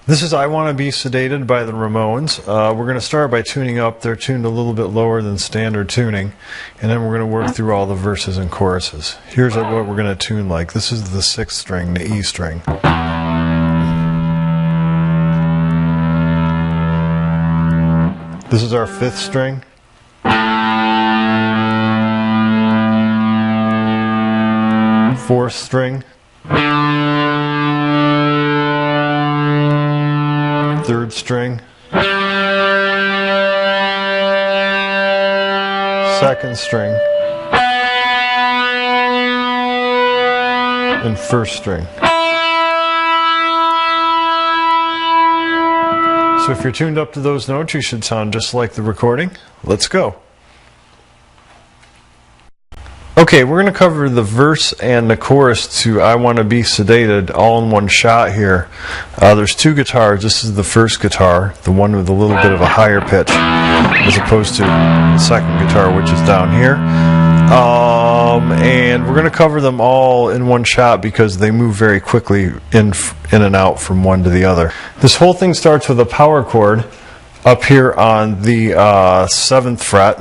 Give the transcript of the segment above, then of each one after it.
This is I Want to Be Sedated by the Ramones. We're going to start by tuning up. They're tuned a little bit lower than standard tuning, and then we're going to work through all the verses and choruses. Here's what we're going to tune like. This is the 6th string, the E string. This is our 5th string. 4th string. 3rd string, 2nd string, and 1st string. So if you're tuned up to those notes, you should sound just like the recording. Let's go. Okay, we're going to cover the verse and the chorus to I Want to Be Sedated all in one shot here. There's 2 guitars. This is the first guitar, the one with a little bit of a higher pitch, as opposed to the second guitar, which is down here. And we're going to cover them all in one shot because they move very quickly in and out from one to the other. This whole thing starts with a power chord up here on the 7th fret.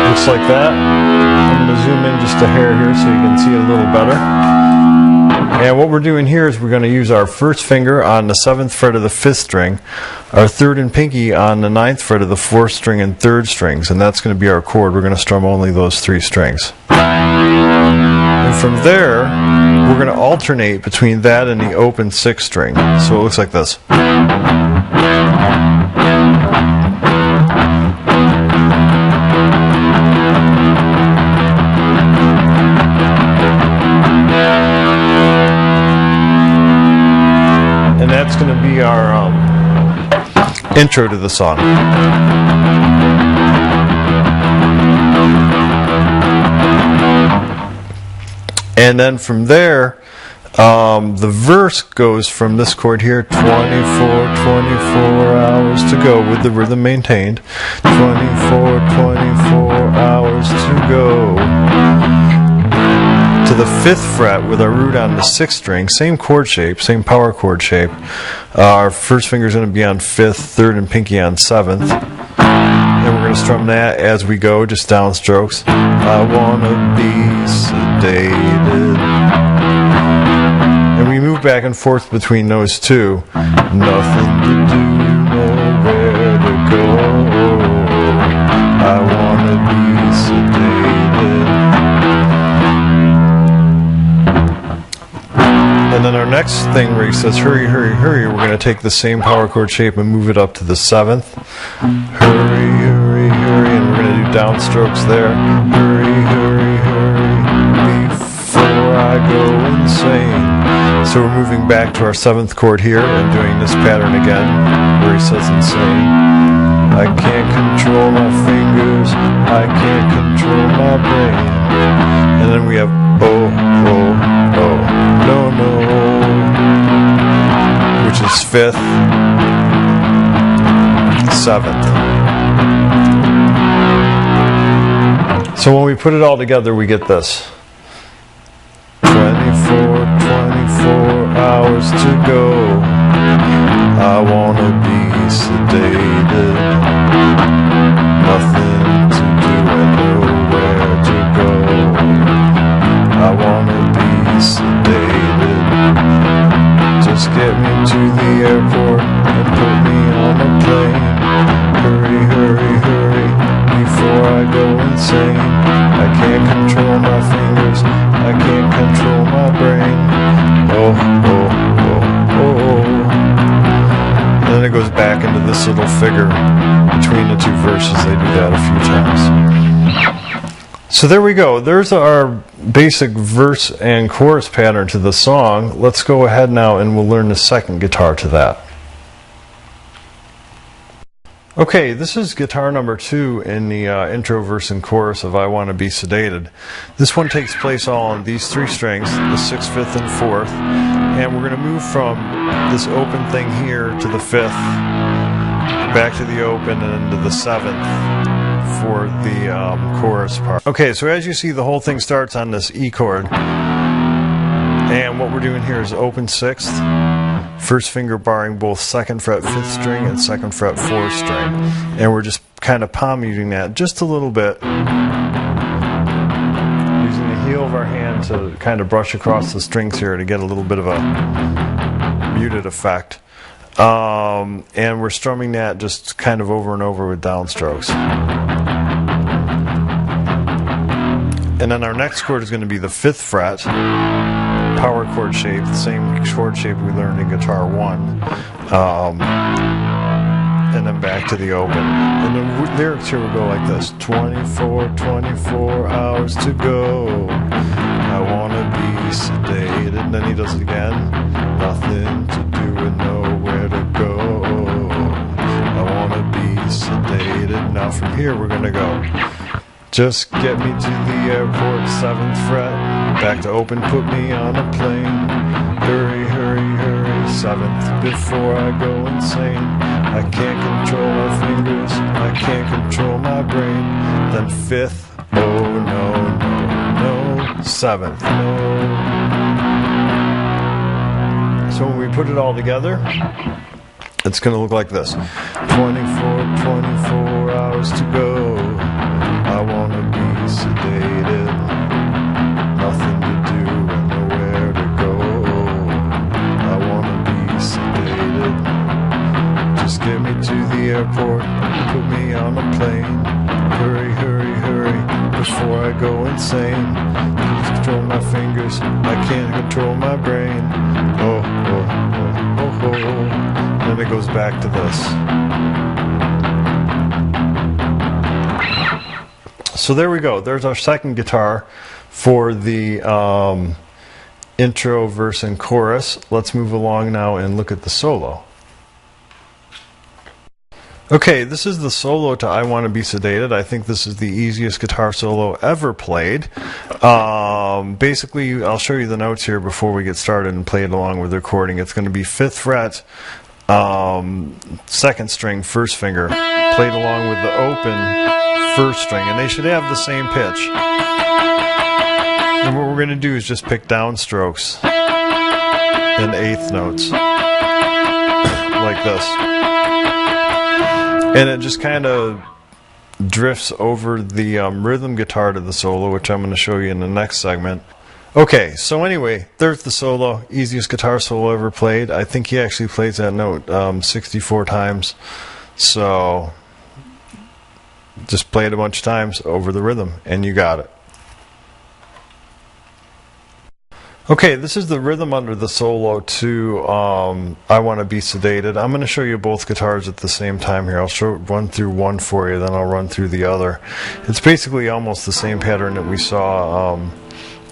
Looks like that. I'm going to zoom in just a hair here so you can see it a little better. And what we're doing here is we're going to use our 1st finger on the 7th fret of the 5th string, our 3rd and pinky on the 9th fret of the 4th string and 3rd strings, and that's going to be our chord. We're going to strum only those 3 strings. And from there, we're going to alternate between that and the open 6th string. So it looks like this. And that's going to be our intro to the song. And then from there, the verse goes from this chord here, 24 hours to go with the rhythm maintained. 24 hours to go. To the 5th fret with our root on the 6th string, same chord shape, same power chord shape. Our 1st finger is going to be on 5th, 3rd and pinky on 7th. And we're going to strum that as we go, just downstrokes. I want to be sedated. And we move back and forth between those 2. Nothing to do, nowhere to go. I want to be sedated. And then our next thing where he says hurry, hurry, hurry, we're going to take the same power chord shape and move it up to the 7th. Hurry, hurry, hurry, and we're going to do downstrokes there. Hurry, hurry, hurry, before I go insane. So we're moving back to our 7th chord here and doing this pattern again where he says insane. I can't control my fingers, I can't control my brain. And then we have oh, oh, oh, no, no, which is 5th, 7th. So when we put it all together, we get this. 24 hours to go. I want to be sedated. Nothing to do and nowhere to go. I want to be sedated. Just get me to the airport and put me on a plane. Hurry, hurry, hurry, before I go insane. I can't control my fingers, I can't control my brain. Oh, oh, oh, oh, oh. And then it goes back into this little figure between the 2 verses. They do that a few times. So there we go. There's our basic verse and chorus pattern to the song. Let's go ahead now and we'll learn the 2nd guitar to that. Okay, this is guitar number 2 in the intro, verse, and chorus of I Want to Be Sedated. This one takes place all on these 3 strings, the 6th, 5th, and 4th. And we're going to move from this open thing here to the 5th, back to the open, and then to the 7th for the chorus part. Okay, so as you see, the whole thing starts on this E chord. And what we're doing here is open 6th, first finger barring both 2nd fret 5th string and 2nd fret 4th string. And we're just kind of palm muting that just a little bit, using the heel of our hand to kind of brush across the strings here to get a little bit of a muted effect. And we're strumming that just kind of over and over with downstrokes. And then our next chord is going to be the 5th fret, power chord shape, the same chord shape we learned in Guitar 1. And then back to the open. And the lyrics here will go like this: 24 hours to go. I wanna be sedated. And then he does it again. Nothing to do and nowhere to go. I wanna be sedated. Now from here we're gonna go. Just get me to the airport, 7th fret. Back to open, put me on a plane. Hurry, hurry, hurry, 7th before I go insane. I can't control my fingers, I can't control my brain. Then 5th, oh no, no, no, 7th, no. So when we put it all together, it's going to look like this: 24 hours to go. I want to be sedated. Nothing to do and nowhere to go. I want to be sedated. Just get me to the airport, put me on a plane. Hurry, hurry, hurry, before I go insane. Please control my fingers, I can't control my brain. Oh, oh, oh, oh, oh. Then it goes back to this. So there we go. There's our second guitar for the intro, verse, and chorus. Let's move along now and look at the solo. Okay, this is the solo to I Want to Be Sedated. I think this is the easiest guitar solo ever played. Basically, I'll show you the notes here before we get started and play it along with the recording. It's going to be 5th fret, 2nd string, 1st finger, played along with the open 1st string, and they should have the same pitch. And what we're going to do is just pick downstrokes and 8th notes, like this. And it just kind of drifts over the rhythm guitar to the solo, which I'm going to show you in the next segment. Okay, so anyway, there's the solo. Easiest guitar solo ever played. I think he actually plays that note 64 times. So just play it a bunch of times over the rhythm, and you got it. Okay, this is the rhythm under the solo to I Want to Be Sedated. I'm going to show you both guitars at the same time here. I'll run through one for you, then I'll run through the other. It's basically almost the same pattern that we saw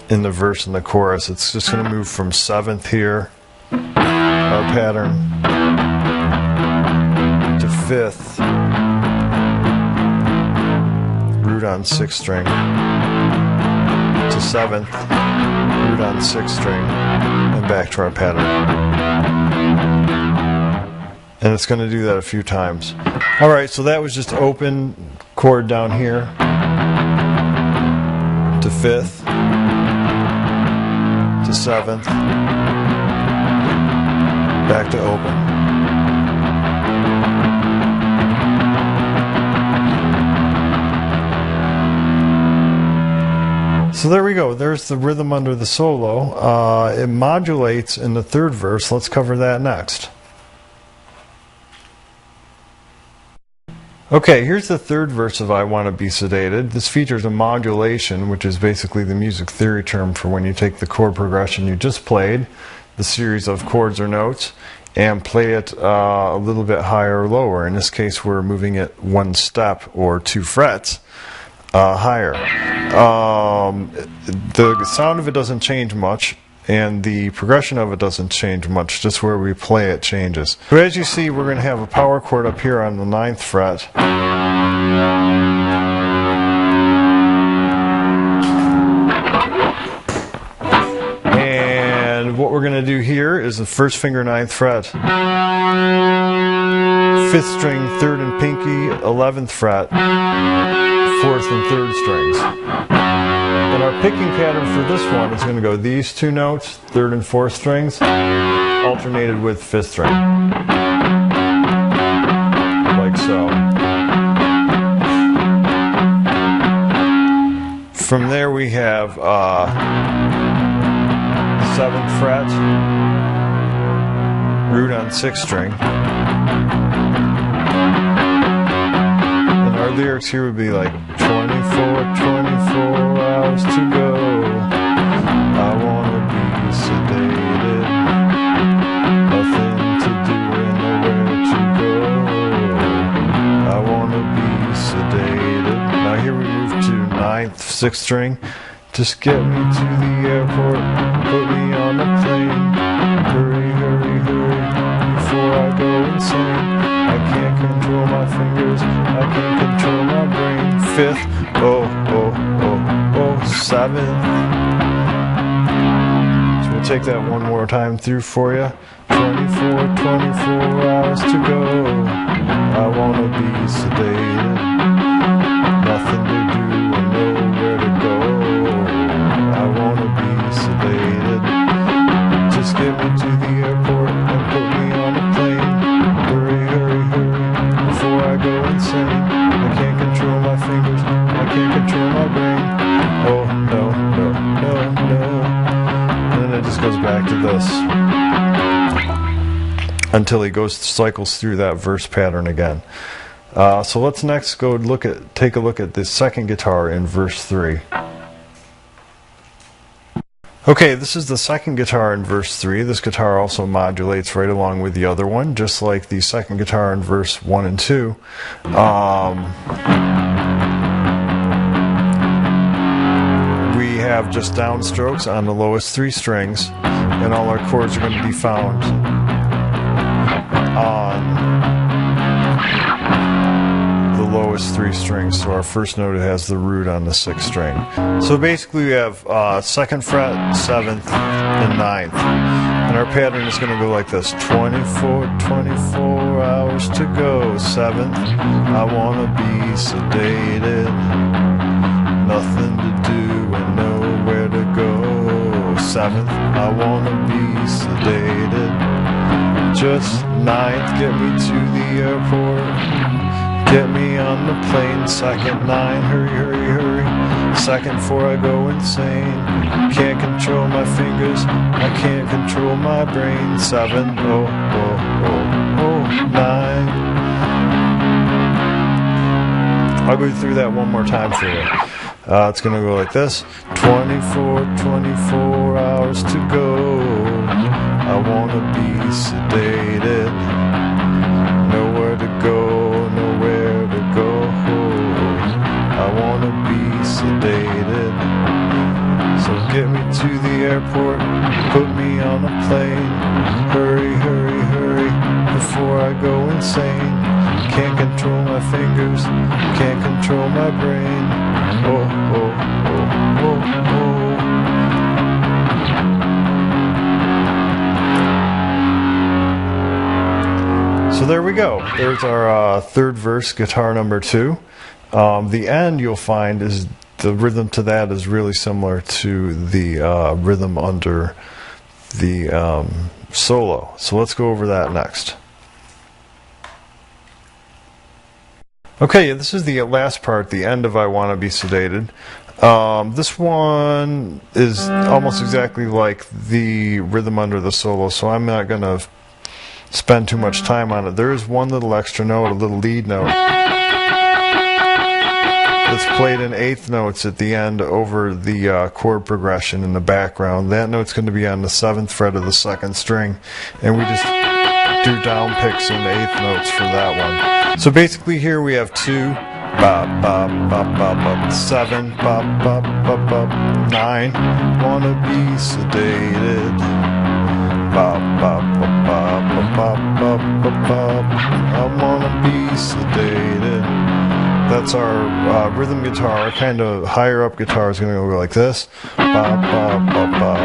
in the verse and the chorus. It's just going to move from 7th here, our pattern, to 5th, root on 6th string, to 7th, root on 6th string, and back to our pattern. And it's going to do that a few times. Alright, so that was just open chord down here to 5th, to 7th, back to open. So there we go. There's the rhythm under the solo. It modulates in the 3rd verse. Let's cover that next. Okay, here's the 3rd verse of I Want to Be Sedated. This features a modulation, which is basically the music theory term for when you take the chord progression you just played, the series of chords or notes, and play it a little bit higher or lower. In this case, we're moving it 1 step or 2 frets higher. The sound of it doesn't change much, and the progression of it doesn't change much, just where we play it changes. So as you see, we're going to have a power chord up here on the 9th fret. And what we're going to do here is the 1st finger 9th fret, 5th string 3rd and pinky 11th fret, 4th and 3rd strings. And our picking pattern for this one is going to go these 2 notes, 3rd and 4th strings, alternated with 5th string, like so. From there we have 7th fret, root on 6th string. And our lyrics here would be like 24 hours to go. I wanna be sedated, nothing to do and nowhere to go. I wanna be sedated. Now here we move to 9th, 6th string. Just get me to the airport, put me on a plane. Hurry, hurry, hurry, before I go insane. I can't control my fingers, I can't control my brain. 5th, oh, 7th. So we'll take that one more time through for you. 24 hours to go. I wanna be sedated, nothing to do and nowhere to go. I wanna be sedated, just get me to the airport and put me on a plane. Hurry, hurry, hurry, before I go insane. I can't control my fingers, I can't control my brain. Oh no, no, no, no. And then it just goes back to this until he cycles through that verse pattern again. So let's next go take a look at the second guitar in verse 3. Okay, this is the second guitar in verse 3. This guitar also modulates right along with the other one, just like the second guitar in verse 1 and 2. We have just downstrokes on the lowest 3 strings, and all our chords are going to be found on the lowest 3 strings. So our first note has the root on the 6th string. So basically we have 2nd fret, 7th, and 9th. And our pattern is going to go like this. 24 hours to go. 7th, I want to be sedated, nothing to do and nowhere to go. 7th, I want to be sedated, just 9th, get me to the airport, get me on the plane. 2nd, 9, hurry, hurry, hurry. 2nd, 4, I go insane. Can't control my fingers, I can't control my brain. 7, 9. I'll go through that one more time for you. It's going to go like this. 24 hours to go. I want to be sedated, nowhere to go, nowhere to go. I want to be sedated, so get me to the airport, put me on a plane. Hurry, hurry, hurry, before I go insane. Can't control my fingers, can't control my brain. Oh. So there we go. There's our third verse, guitar number 2. The end, you'll find, is the rhythm to that is really similar to the rhythm under the solo. So let's go over that next. Okay, this is the last part, the end of I Want to Be Sedated. This one is almost exactly like the rhythm under the solo, so I'm not going to spend too much time on it. There is one little extra note, a little lead note, that's played in 8th notes at the end over the chord progression in the background. That note's going to be on the 7th fret of the 2nd string, and we just do down picks in the 8th notes for that one. So basically here we have 2, bop, bop, bop, bop, bop, 7, bop, bop, bop, bop, 9, wanna be sedated, bop, bop, bop, bop, bop, bop, bop, bop, I wanna be sedated. That's our rhythm guitar. Our kind of higher up guitar is going to go like this. Bop, bop, bop, bop,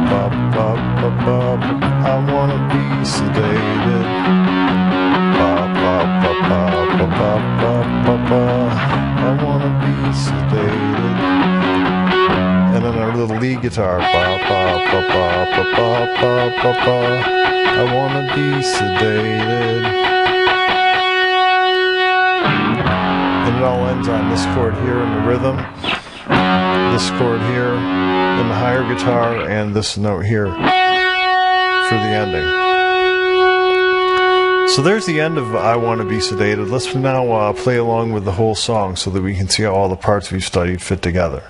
bop, bop, bop, bop. I want to be sedated. Bop, bop, bop, bop, bop, bop, bop, bop. I want to be sedated. And then our little lead guitar. Ba, ba, ba, ba, ba, ba, ba, ba, ba. I wanna be sedated. And it all ends on this chord here in the rhythm, this chord here in the higher guitar, and this note here for the ending. So there's the end of I Want to Be Sedated. Let's now play along with the whole song so that we can see how all the parts we've studied fit together.